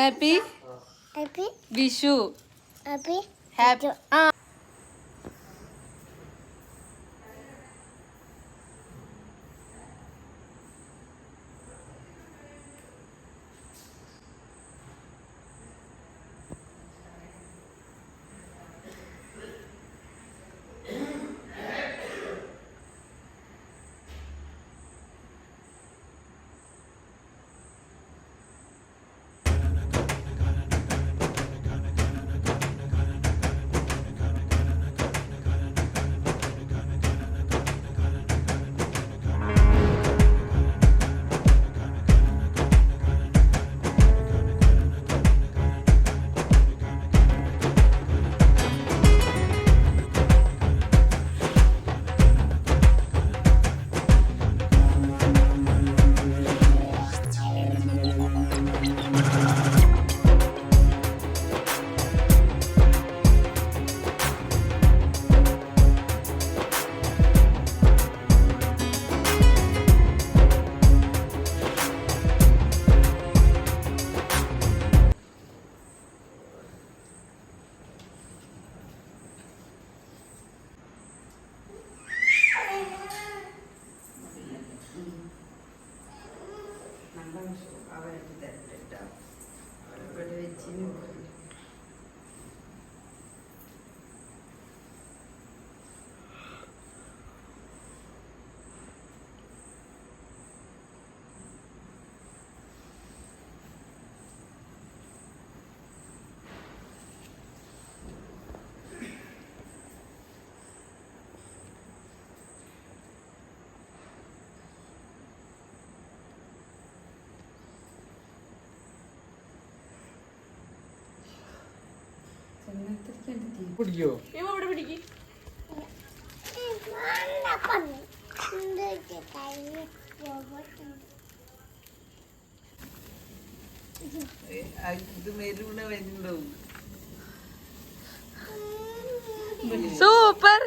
Happy Vishu. Happy. പിടിക്കോ? Super.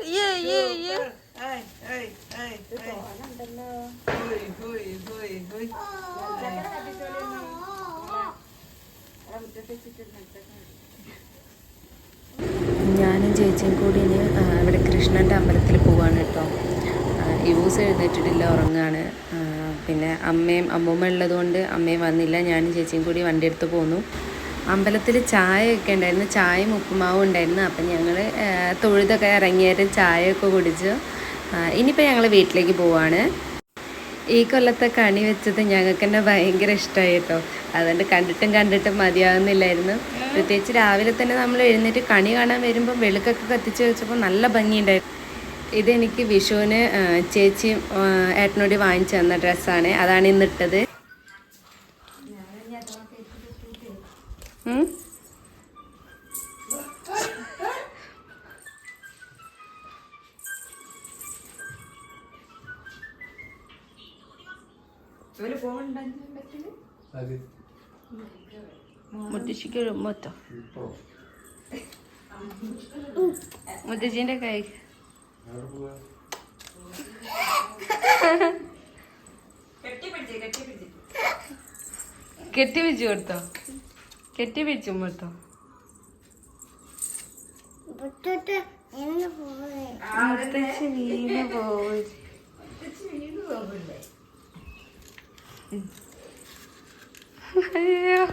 ഞാനും ചേച്ചിയും കൂടി ഇവിടെ കൃഷ്ണൻ്റെ അമ്പലത്തിൽ പോവാണ് കേട്ടോ. യൂസ് എഴുന്നേറ്റിട്ടില്ല, ഉറങ്ങാണ്. പിന്നെ അമ്മൂമ്മ ഉള്ളതുകൊണ്ട് അമ്മയും വന്നില്ല. ഞാനും ചേച്ചിയും കൂടി വണ്ടി എടുത്ത് പോന്നു. അമ്പലത്തിൽ ചായയൊക്കെ ഉണ്ടായിരുന്നു, ചായയും ഉപ്പുമാവും ഉണ്ടായിരുന്നു. അപ്പം ഞങ്ങൾ തൊഴുതൊക്കെ ഇറങ്ങിയാലും ചായയൊക്കെ കുടിച്ചു. ഇനിയിപ്പോൾ ഞങ്ങൾ വീട്ടിലേക്ക് പോവാണ്. ഈ കൊല്ലത്തെ കണി വെച്ചത് ഞങ്ങൾക്ക് തന്നെ ഭയങ്കര ഇഷ്ടമായി കേട്ടോ. അതുകൊണ്ട് കണ്ടിട്ടും മതിയാകുന്നില്ലായിരുന്നു. പ്രത്യേകിച്ച് രാവിലെ തന്നെ നമ്മൾ എഴുന്നേറ്റ് കണി കാണാൻ വരുമ്പോൾ വെളുക്കൊക്കെ കത്തിച്ച് വെച്ചപ്പോൾ നല്ല ഭംഗിയുണ്ടായിരുന്നു. ഇതെനിക്ക് വിഷുവിന് ചേച്ചിയും ഏട്ടനോട് വാങ്ങിച്ചു തന്ന ഡ്രസ്സാണ്. അതാണ് ഇന്നിട്ടത്. മുത്തശ്ശിക്ക് മൊത്തോ മുത്തശ്ശിന്റെ കൈ കെട്ടി പിടിച്ചു കൊടുത്തോ? കെട്ടി പിടിച്ചു കൊടുത്തോ? മുത്തശ്ശി വീണ് പോയി. അയ്യോ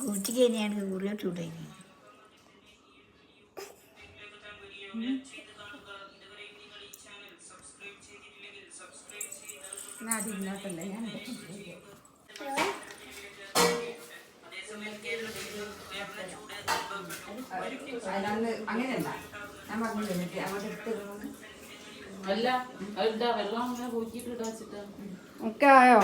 കുട്ടിക്ക് തന്നെയാണ് കൂടുതലോട്ട് വിടുന്നത്. അതിന്നോട്ടല്ലേ ഞാൻ അങ്ങനെയല്ല, ഞാൻ പറഞ്ഞിട്ട് അങ്ങോട്ട് എടുത്ത് അല്ല എന്താ വെള്ളം അങ്ങനെ പോയിട്ട് ഇടാച്ചിട്ട് ഒക്കെ ആയോ?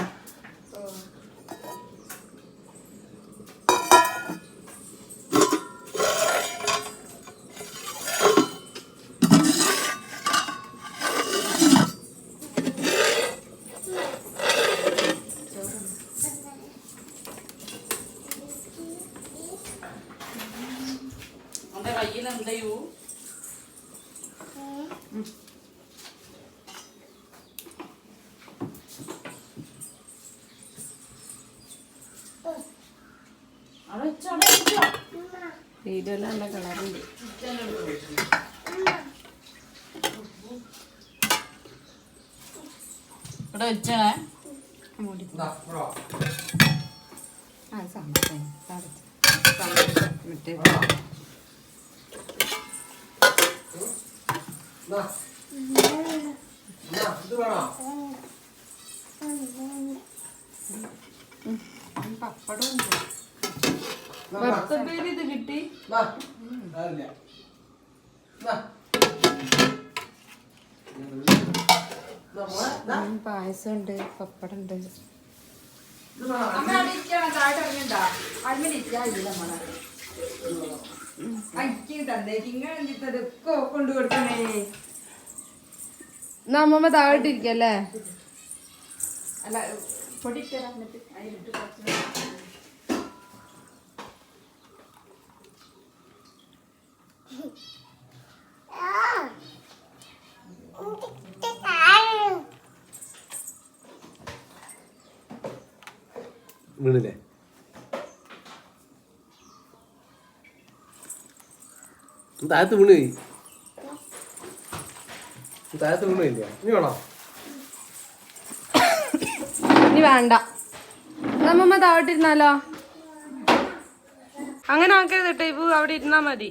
കയ്യിൽ എന്താ വീഡിയോയിൽ നല്ല കളറുണ്ട്. ഇവിടെ വെച്ചേ പപ്പടം ബർത്തപ്പേര് ഇത് കിട്ടി. പായസം ഉണ്ട്, പപ്പടം ഉണ്ട്. നമ്മ താഴോട്ടിരിക്കല്ലേ? അല്ല പൊടിത്തരാ അതിലിട്ട് വീണില്ലേ? താഴത്ത് വീണ് താഴത്ത് വീണില്ല. ഇനി വേണോ? ഇനി വേണ്ട. നമ്മ താഴോട്ടിരുന്നാലോ? അങ്ങനെ ആക്കരുത് കേട്ടോ. ഇപ്പൊ അവിടെ ഇരുന്നാ മതി.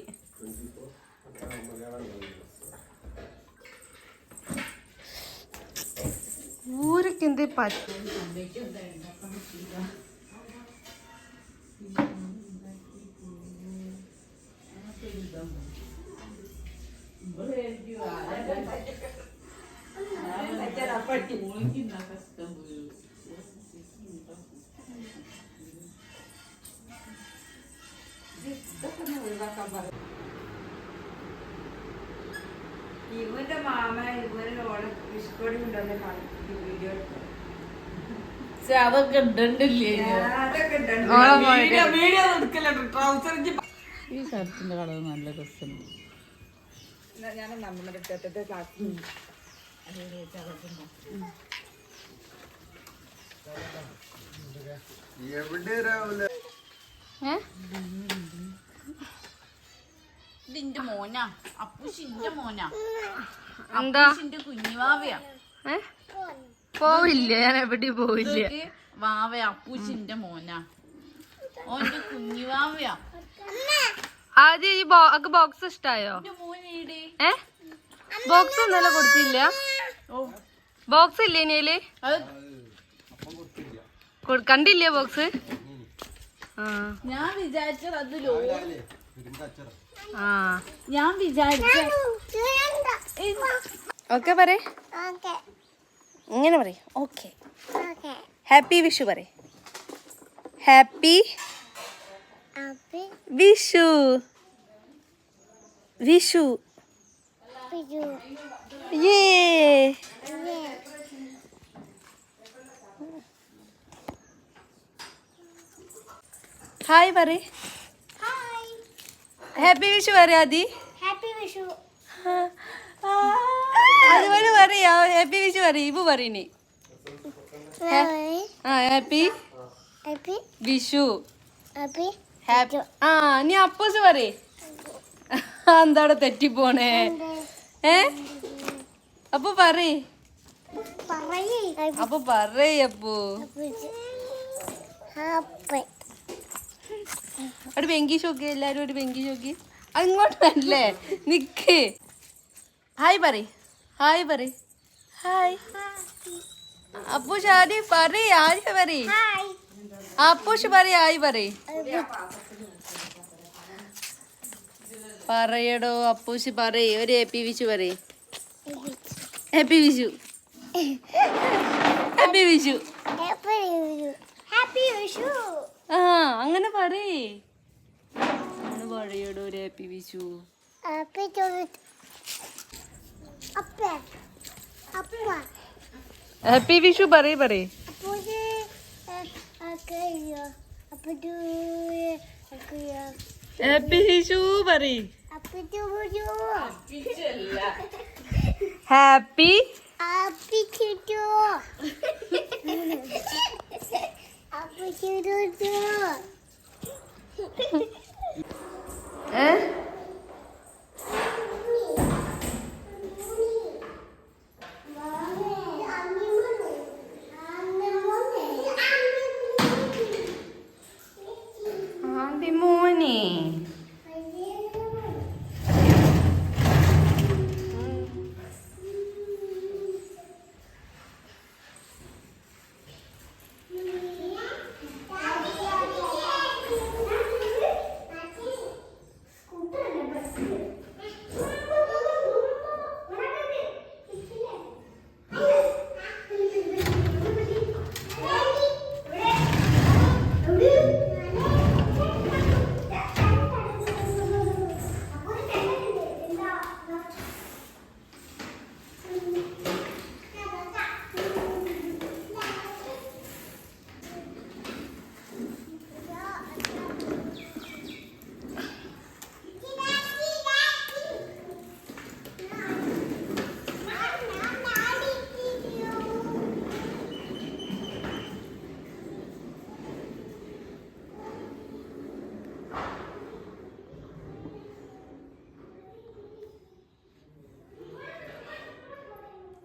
ഊരക്ക് എന്ത് പറ്റും? ഇവന്റെ മാമ ഇവനോട് ഇഷ്ടോടി ഉണ്ടോന്ന് വീഡിയോ അതൊക്കെ ഇടണ്ടില്ലേ? ഈ ഷർട്ടിന്റെ കളർ നല്ല രസമുണ്ട്. ഞാൻ നമ്മുടെ ക്ലാസ് ഇതിന്റെ മോനാ, അപ്പൂഷിന്റെ മോനാ, എന്താ അപ്പൂഷിന്റെ കുഞ്ഞുവാവയാ. പോവില്ല, ഞാൻ എവിടെയും പോവില്ല. വാവ അപ്പൂഷിന്റെ മോനാ, ഓന്റെ കുഞ്ഞുവാവയാ. ആദ്യം ഈ ബോക്സ് ഇഷ്ടായോ? മോനേടെ ബോക്സ് ഇന്നലെ കൊടുത്തില്ല. ബോക്സ് ഇല്ലേ ഇനിയില്? കണ്ടില്ലേ ബോക്സ്? ഞാൻ വിചാരിച്ചത് അത് ആ ഞാൻ വിചാരിച്ച ഓക്കെ പറയ്. ഇങ്ങനെ പറയ്. ഓക്കെ. ഹാപ്പി വിഷു പറയ്. ഹാപ്പി വിഷു. വിഷു. യേ. ഹായ് പറയ്. ഹാപ്പി വിഷു പറയാ ആദി. അതുപോലെ പറയാ. ഹാപ്പി വിഷു പറയും. ഇവ പറയണി. ഹാപ്പി വിഷു. നീ അപ്പൂസ് പറയ്. എന്താടെ തെറ്റിപ്പോണേ? അപ്പൊ പറയ്. അപ്പൊ പറയ് അപ്പു. ഒരു പെങ്കി ചോക്കി. എല്ലാരും ഒരു പെങ്കി ചോക്കി. അങ്ങോട്ടല്ലേ നിക്ക്. ഹായ് പറയ്. ഹായ് പറയ്. ഹായ്. അപ്പൂഷ് ആദ്യം പറയ്. ആദ്യം പറയ്. അപ്പൂഷ് പറയ്. ഹായ് പറയ്. പറയടോ അപ്പൂഷ് പറയ്. ഒരു ഹാപ്പി വിഷു പറയ്. ഹാപ്പി വിഷു. ഹാപ്പി വിഷു. ആ അങ്ങനെ പറയ്. അങ്ങനെ പറയടോ ഒരു ഹാപ്പി വിഷു. ഹാപ്പി വിഷു പറയ് പറയ്. ഹാപ്പി വിഷു പറയ്. അപ്പിച്ചല്ല. Happy Happy to Happy to ആദ്യ മോനെ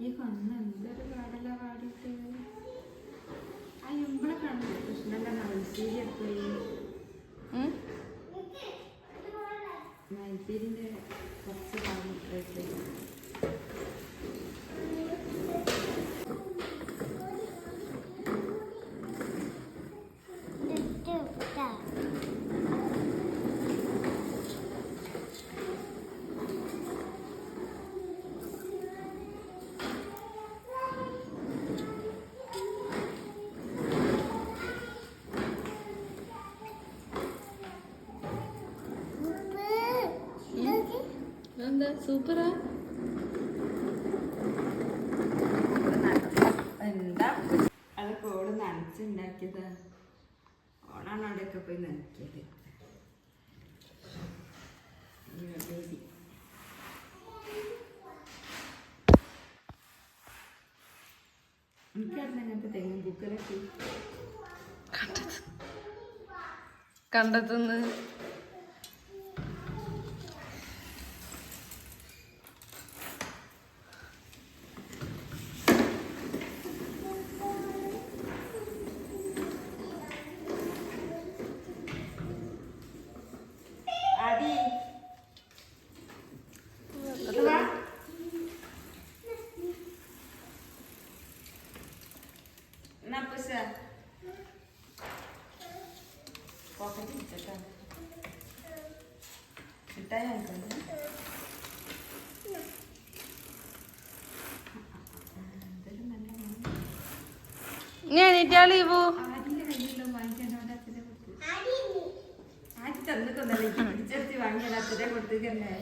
ഈ കണ്ണ് എന്തൊരു പാടല പാടിയിട്ട് ആ ഇമ്പളെ കണ്ടു കൃഷ്ണന്റെ മത്സരി എപ്പോയി മത്സരിന്റെ കുറച്ച് ഭാഗം എന്താ സൂപ്പറാ എന്താ അതൊക്കെ ഓട് നനച്ചുണ്ടാക്കിയതാ ഓണാണ് അവിടെയൊക്കെ പോയി നനയ്ക്കിയത് എനിക്കറിഞ്ഞ അങ്ങനത്തെ തെങ്ങും പൂക്കളൊക്കെ കണ്ടെത്തുന്നു അടി എന്നാ പുസ പോക്കറ്റ് ഇട്ടിട്ടാ ഇട്ടായി ആയിക്കോട്ടെ ഞാൻ എണീറ്റാളി ഇവു ആദ്യന്റെ കയ്യിലുള്ള വാങ്ങിക്കാനോട് അച്ഛനെ കൊടുത്തു ആദ്യം തന്നിട്ടൊന്നല്ലേ പിടിച്ചെടുത്ത് വാങ്ങിയാൽ അച്ഛനെ കൊടുത്തിട്ടല്ലേ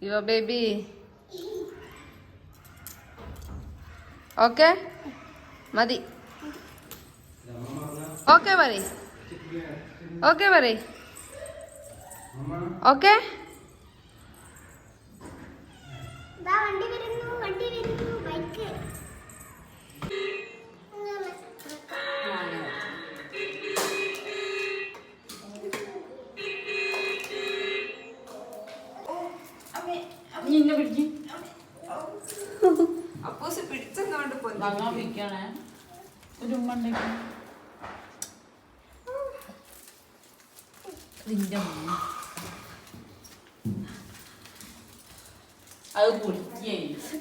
യുവ ബേബി ഓക്കെ മതി ഓക്കെ പറയ് ഓക്കെ പറയ് ഓക്കെ വണ്ടി വരുന്നു ബൈക്ക് നീ എന്നെ പിടിക്കും അപ്പോസ് പിടിച്ചെന്നോണ്ട് വാങ്ങാൻ വിൽക്കണേ ഒരു ഉമ്മ ഉണ്ടെങ്കിൽ നിന്റെ ഉമ്മ അത് പൊളിക്കേ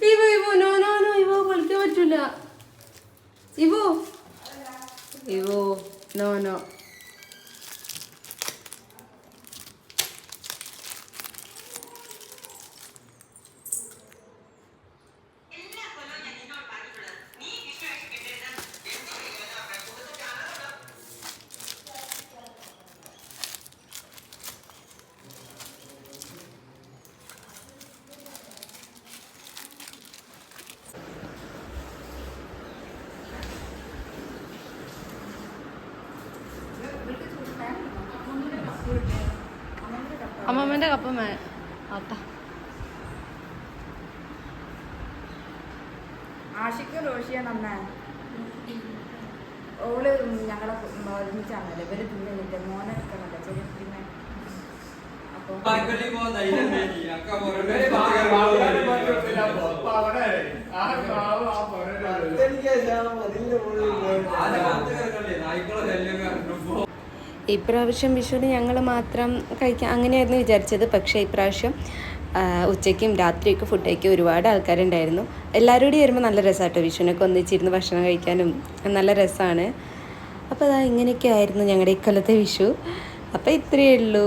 ഇവോ ഇവോ നോ നോ നോ ഇവോ കളിക്കാൻ പറ്റൂല ഇവോ ഇവോ നോ നോ റോഷിന്റെ കപ്പം ആട്ടാ. ആഷിക്ക് റോഷിയാണ് അമ്മ. ഓള് ഞങ്ങളെ ഒരുമിച്ചാണല്ലോ ഇവര് തിന്നില്ല മോനെ എടുക്കണല്ലോ ചെറിയ പിന്നെ അപ്പൊ ഇപ്രാവശ്യം വിഷുവിന് ഞങ്ങൾ മാത്രം കഴിക്കാൻ അങ്ങനെയായിരുന്നു വിചാരിച്ചത്. പക്ഷേ ഇപ്രാവശ്യം ഉച്ചയ്ക്കും രാത്രിയൊക്കെ ഫുഡ് കഴിക്കാൻ ഒരുപാട് ആൾക്കാരുണ്ടായിരുന്നു. എല്ലാവരും കൂടി വരുമ്പോൾ നല്ല രസമാട്ടോ. വിഷുവിനൊക്കെ ഒന്നിച്ചിരുന്ന് ഭക്ഷണം കഴിക്കാനും നല്ല രസമാണ്. അപ്പോൾ അതാ ഇങ്ങനെയൊക്കെ ആയിരുന്നു ഞങ്ങളുടെ ഇക്കൊല്ലത്തെ വിഷു. അപ്പോൾ ഇത്രയേ ഉള്ളൂ.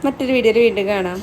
മറ്റൊരു വീഡിയോയിൽ വീണ്ടും കാണാം.